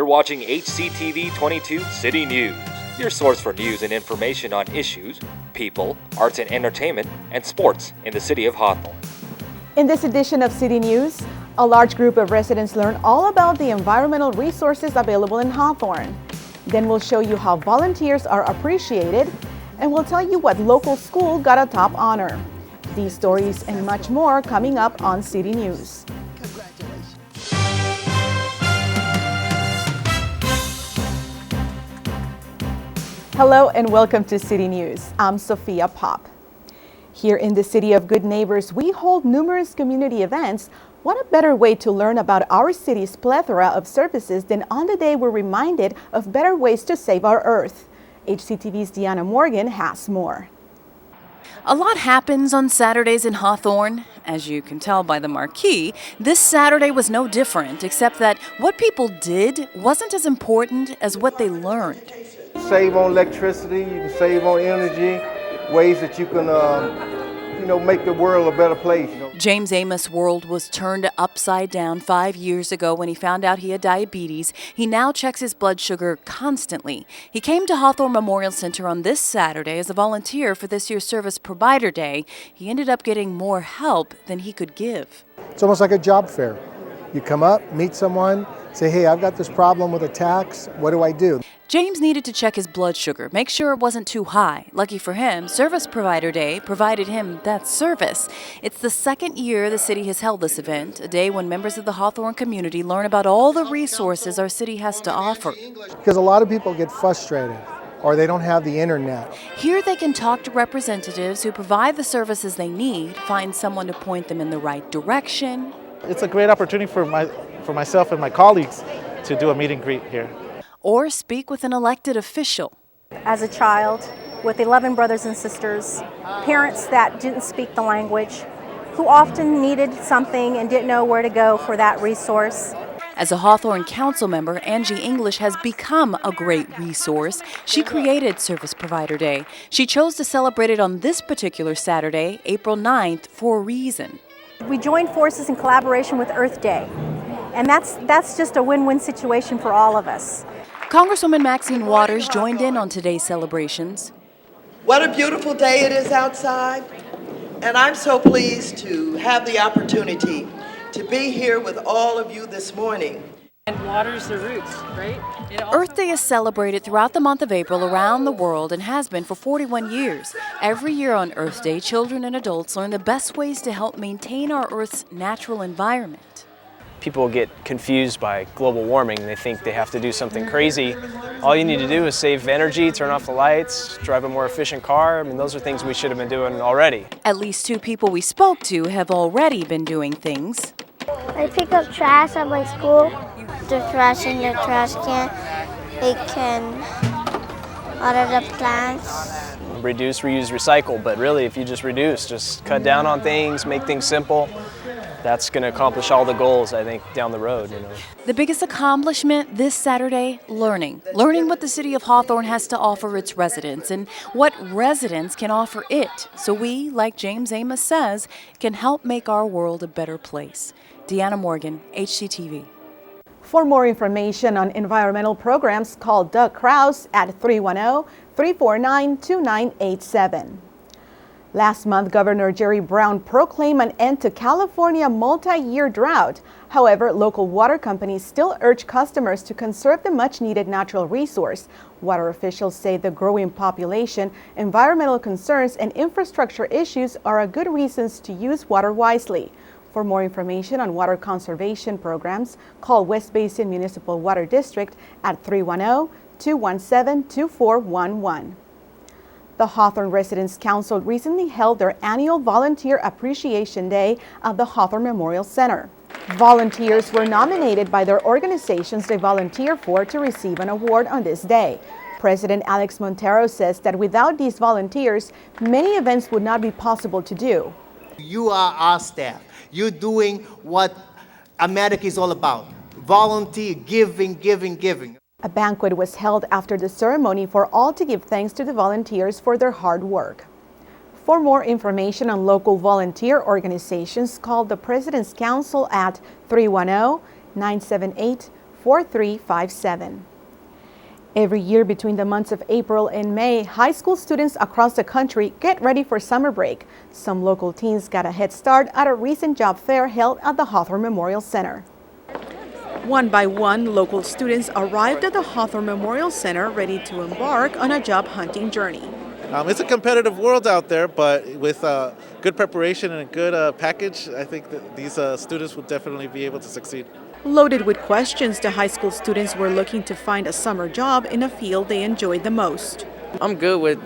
watching HCTV 22 City News, your source for news and information on issues, people, arts and entertainment, and sports in the city of Hawthorne. In this edition of City News, a large group of residents learn all about the environmental resources available in Hawthorne. Then we'll show you how volunteers are appreciated, and we'll tell you what local school got a top honor. These stories and much more coming up on City News. Hello and welcome to City News. I'm Sophia Pop. Here in the City of Good Neighbors, we hold numerous community events. What a better way to learn about our city's plethora of services than on the day we're reminded of better ways to save our earth. HCTV's Deanna Morgan has more. A lot happens on Saturdays in Hawthorne. As you can tell by the marquee, this Saturday was no different, except that what people did wasn't as important as what they learned. Save on electricity, you can save on energy, ways that you can, make the world a better place. James Amos' world was turned upside down 5 years ago when he found out he had diabetes. He now checks his blood sugar constantly. He came to Hawthorne Memorial Center on this Saturday as a volunteer for this year's Service Provider Day. He ended up getting more help than he could give. It's almost like a job fair. You come up, meet someone, say, hey, I've got this problem with a tax. What do I do? James needed to check his blood sugar, make sure it wasn't too high. Lucky for him, Service Provider Day provided him that service. It's the second year the city has held this event, a day when members of the Hawthorne community learn about all the resources our city has to offer. Because a lot of people get frustrated or they don't have the internet. Here they can talk to representatives who provide the services they need, find someone to point them in the right direction. It's a great opportunity for myself and my colleagues to do a meet and greet here. Or speak with an elected official. As a child with 11 brothers and sisters, parents that didn't speak the language, who often needed something and didn't know where to go for that resource. As a Hawthorne council member, Angie English has become a great resource. She created Service Provider Day. She chose to celebrate it on this particular Saturday, April 9th, for a reason. We joined forces in collaboration with Earth Day, and that's just a win-win situation for all of us. Congresswoman Maxine Waters joined in on today's celebrations. What a beautiful day it is outside, and I'm so pleased to have the opportunity to be here with all of you this morning. And waters the roots, right? Earth Day is celebrated throughout the month of April around the world and has been for 41 years. Every year on Earth Day, children and adults learn the best ways to help maintain our Earth's natural environment. People get confused by global warming. They think they have to do something crazy. All you need to do is save energy, turn off the lights, drive a more efficient car. I mean, those are things we should have been doing already. At least 2 people we spoke to have already been doing things. I pick up trash at my school. The trash in the trash can, it can water the plants. Reduce, reuse, recycle, but really if you just reduce, just cut down on things, make things simple, that's going to accomplish all the goals, I think, down the road. The biggest accomplishment this Saturday, learning. Learning what the city of Hawthorne has to offer its residents and what residents can offer it. So we, like James Amos says, can help make our world a better place. Deanna Morgan, HCTV. For more information on environmental programs, call Doug Krause at 310-349-2987. Last month, Governor Jerry Brown proclaimed an end to California's multi-year drought. However, local water companies still urge customers to conserve the much-needed natural resource. Water officials say the growing population, environmental concerns, and infrastructure issues are good reasons to use water wisely. For more information on water conservation programs, call West Basin Municipal Water District at 310-217-2411. The Hawthorne Residents Council recently held their annual Volunteer Appreciation Day at the Hawthorne Memorial Center. Volunteers were nominated by their organizations they volunteer for to receive an award on this day. President Alex Montero says that without these volunteers, many events would not be possible to do. You are our staff. You're doing what America is all about. Volunteer, giving, giving, giving. A banquet was held after the ceremony for all to give thanks to the volunteers for their hard work. For more information on local volunteer organizations, call the President's Council at 310-978-4444. 4357. Every year between the months of April and May, high school students across the country get ready for summer break. Some local teens got a head start at a recent job fair held at the Hawthorne Memorial Center. One by one, local students arrived at the Hawthorne Memorial Center ready to embark on a job hunting journey. It's a competitive world out there, but with good preparation and a good package, I think that these students will definitely be able to succeed. Loaded with questions, the high school students were looking to find a summer job in a field they enjoyed the most. I'm good with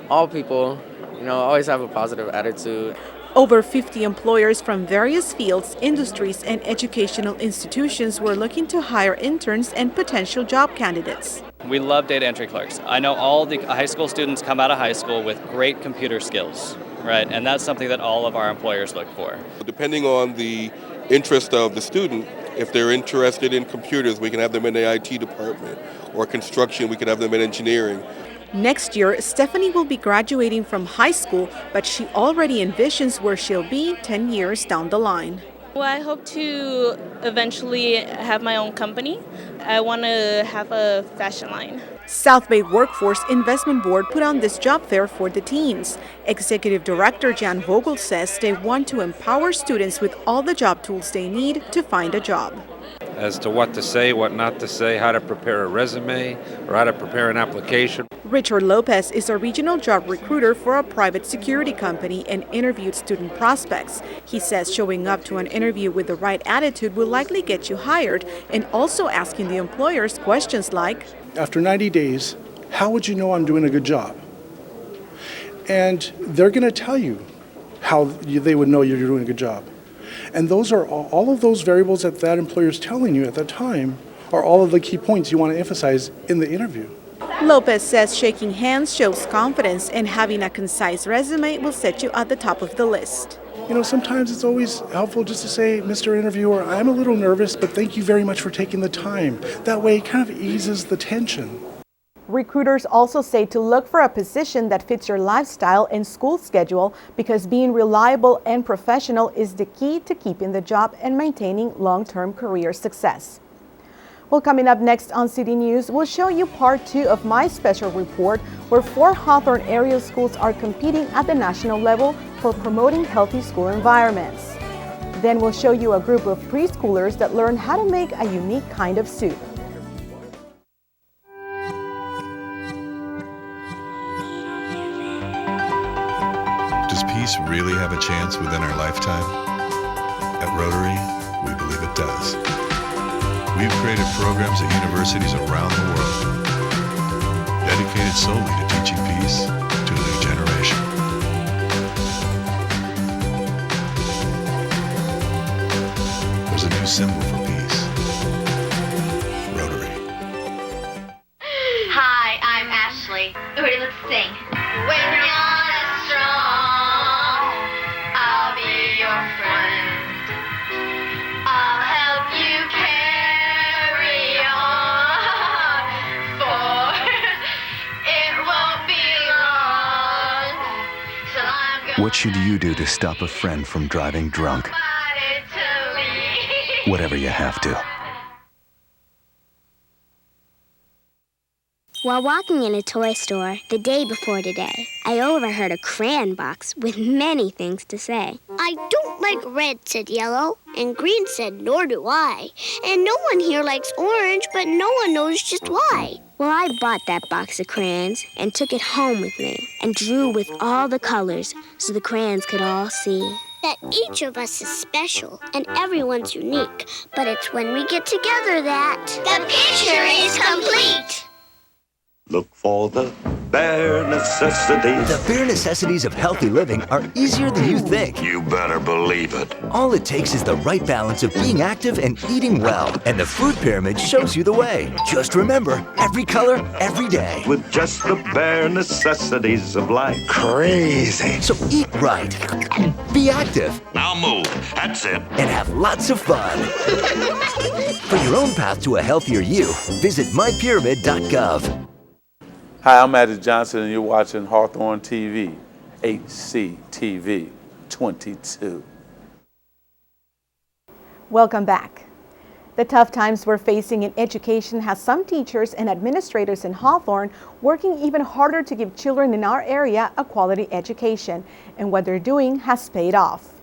all people, always have a positive attitude. Over 50 employers from various fields, industries, and educational institutions were looking to hire interns and potential job candidates. We love data entry clerks. I know all the high school students come out of high school with great computer skills, right? And that's something that all of our employers look for. Depending on the interest of the student, if they're interested in computers, we can have them in the IT department, or construction, we can have them in engineering. Next year, Stephanie will be graduating from high school, but she already envisions where she'll be 10 years down the line. Well, I hope to eventually have my own company. I want to have a fashion line. South Bay Workforce Investment Board put on this job fair for the teens. Executive Director Jan Vogel says they want to empower students with all the job tools they need to find a job. As to what to say, what not to say, how to prepare a resume, or how to prepare an application. Richard Lopez is a regional job recruiter for a private security company and interviewed student prospects. He says showing up to an interview with the right attitude will likely get you hired, and also asking the employers questions like, after 90 days, how would you know I'm doing a good job? And they're going to tell you how they would know you're doing a good job. And those are all of those variables that employer is telling you at that time are all of the key points you want to emphasize in the interview. Lopez says shaking hands shows confidence, and having a concise resume will set you at the top of the list. Sometimes it's always helpful just to say, Mr. Interviewer, I'm a little nervous, but thank you very much for taking the time. That way it kind of eases the tension. Recruiters also say to look for a position that fits your lifestyle and school schedule, because being reliable and professional is the key to keeping the job and maintaining long-term career success. Well, coming up next on City News, we'll show you part 2 of my special report where 4 Hawthorne area schools are competing at the national level for promoting healthy school environments. Then we'll show you a group of preschoolers that learn how to make a unique kind of soup. Does peace really have a chance within our lifetime? At Rotary, we believe it does. We've created programs at universities around the world, dedicated solely to teaching peace to a new generation. There's a new symbol for peace. Rotary. Hi, I'm Ashley. Ready, let's sing. When you're strong, I'll be your friend. I'll help you carry on, for it won't be long till I'm gonna What should you do to stop a friend from driving drunk? Whatever you have to. While walking in a toy store the day before today, I overheard a crayon box with many things to say. I don't like red, said Yellow, and Green said, nor do I. And no one here likes orange, but no one knows just why. Well, I bought that box of crayons and took it home with me and drew with all the colors so the crayons could all see that each of us is special and everyone's unique. But it's when we get together that the picture is complete. Look for the bare necessities. The bare necessities of healthy living are easier than you think. You better believe it. All it takes is the right balance of being active and eating well. And the food pyramid shows you the way. Just remember, every color, every day. With just the bare necessities of life. Crazy. So eat right. Be active. Now move. That's it. And have lots of fun. For your own path to a healthier you, visit mypyramid.gov. Hi, I'm Magic Johnson, and you're watching Hawthorne TV, HCTV 22. Welcome back. The tough times we're facing in education has some teachers and administrators in Hawthorne working even harder to give children in our area a quality education, and what they're doing has paid off.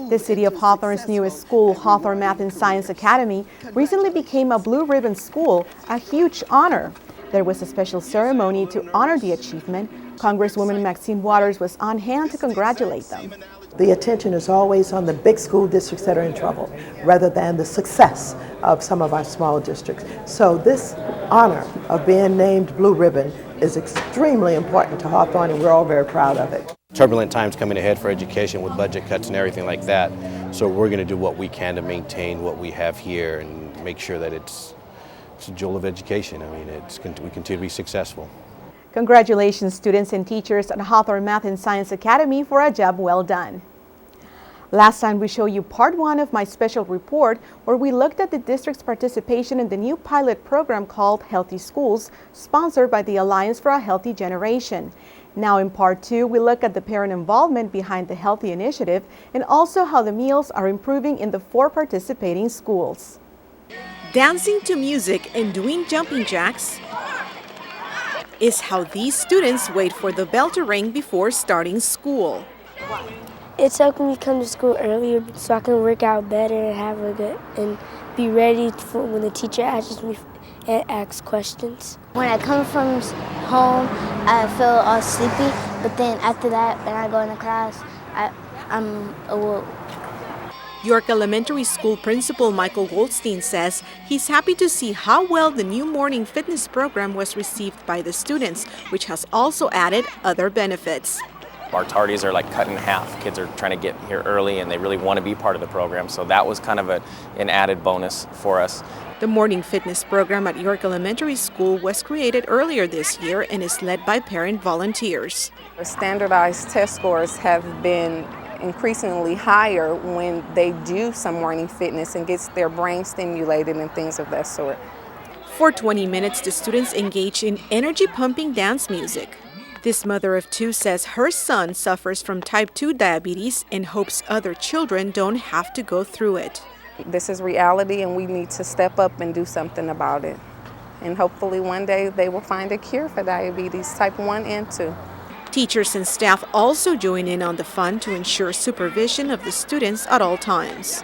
The city of Hawthorne's newest school, Hawthorne Math and Science Academy, recently became a Blue Ribbon school, a huge honor. There was a special ceremony to honor the achievement. Congresswoman Maxine Waters was on hand to congratulate them. The attention is always on the big school districts that are in trouble, rather than the success of some of our small districts. So this honor of being named Blue Ribbon is extremely important to Hawthorne, and we're all very proud of it. Turbulent times coming ahead for education with budget cuts and everything like that. So we're going to do what we can to maintain what we have here and make sure that it's a jewel of education. I mean, we continue to be successful. Congratulations, students and teachers at Hawthorne Math and Science Academy, for a job well done. Last time we showed you part 1 of my special report where we looked at the district's participation in the new pilot program called Healthy Schools, sponsored by the Alliance for a Healthy Generation. Now in part 2, we look at the parent involvement behind the Healthy Initiative and also how the meals are improving in the 4 participating schools. Dancing to music and doing jumping jacks is how these students wait for the bell to ring before starting school. It's helping me come to school earlier so I can work out better and have a good and be ready for when the teacher asks me and asks questions. When I come from home, I feel all sleepy, but then after that, when I go into class, I'm awoke. York Elementary School Principal Michael Goldstein says he's happy to see how well the new morning fitness program was received by the students, which has also added other benefits. Our tardies are like cut in half. Kids are trying to get here early and they really want to be part of the program, so that was kind of an added bonus for us. The morning fitness program at York Elementary School was created earlier this year and is led by parent volunteers. Standardized test scores have been increasingly higher when they do some morning fitness and gets their brain stimulated and things of that sort. For 20 minutes, the students engage in energy-pumping dance music. This mother of 2 says her son suffers from type 2 diabetes and hopes other children don't have to go through it. This is reality and we need to step up and do something about it. And hopefully one day they will find a cure for diabetes type 1 and 2. Teachers and staff also join in on the fun to ensure supervision of the students at all times.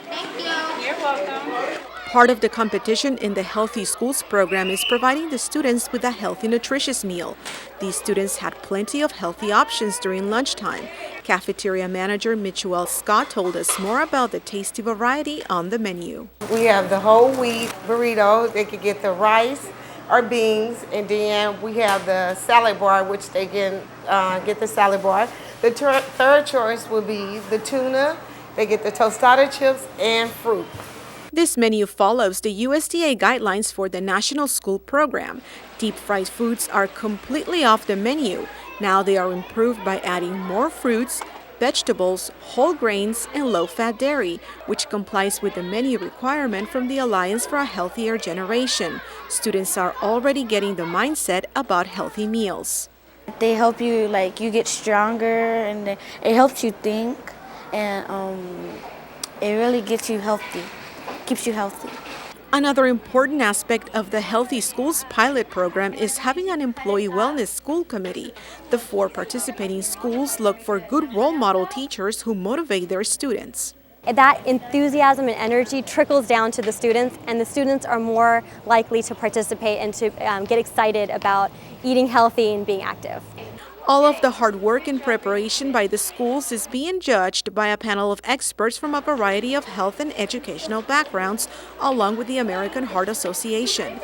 Thank you. You're welcome. Part of the competition in the Healthy Schools program is providing the students with a healthy, nutritious meal. These students had plenty of healthy options during lunchtime. Cafeteria manager Mitchell Scott told us more about the tasty variety on the menu. We have the whole wheat burrito. They could get the rice or beans, and then we have the salad bar, which they can get the salad bar. The third choice will be the tuna. They get the tostada chips and fruit. This menu follows the USDA guidelines for the National School Program. Deep-fried foods are completely off the menu. Now they are improved by adding more fruits, vegetables, whole grains, and low-fat dairy, which complies with the menu requirement from the Alliance for a Healthier Generation. Students are already getting the mindset about healthy meals. They help you, you get stronger, and it helps you think, and it really gets you healthy. Keeps you healthy. Another important aspect of the Healthy Schools pilot program is having an employee wellness school committee. The 4 participating schools look for good role model teachers who motivate their students. That enthusiasm and energy trickles down to the students, and the students are more likely to participate and to get excited about eating healthy and being active. All of the hard work and preparation by the schools is being judged by a panel of experts from a variety of health and educational backgrounds, along with the American Heart Association.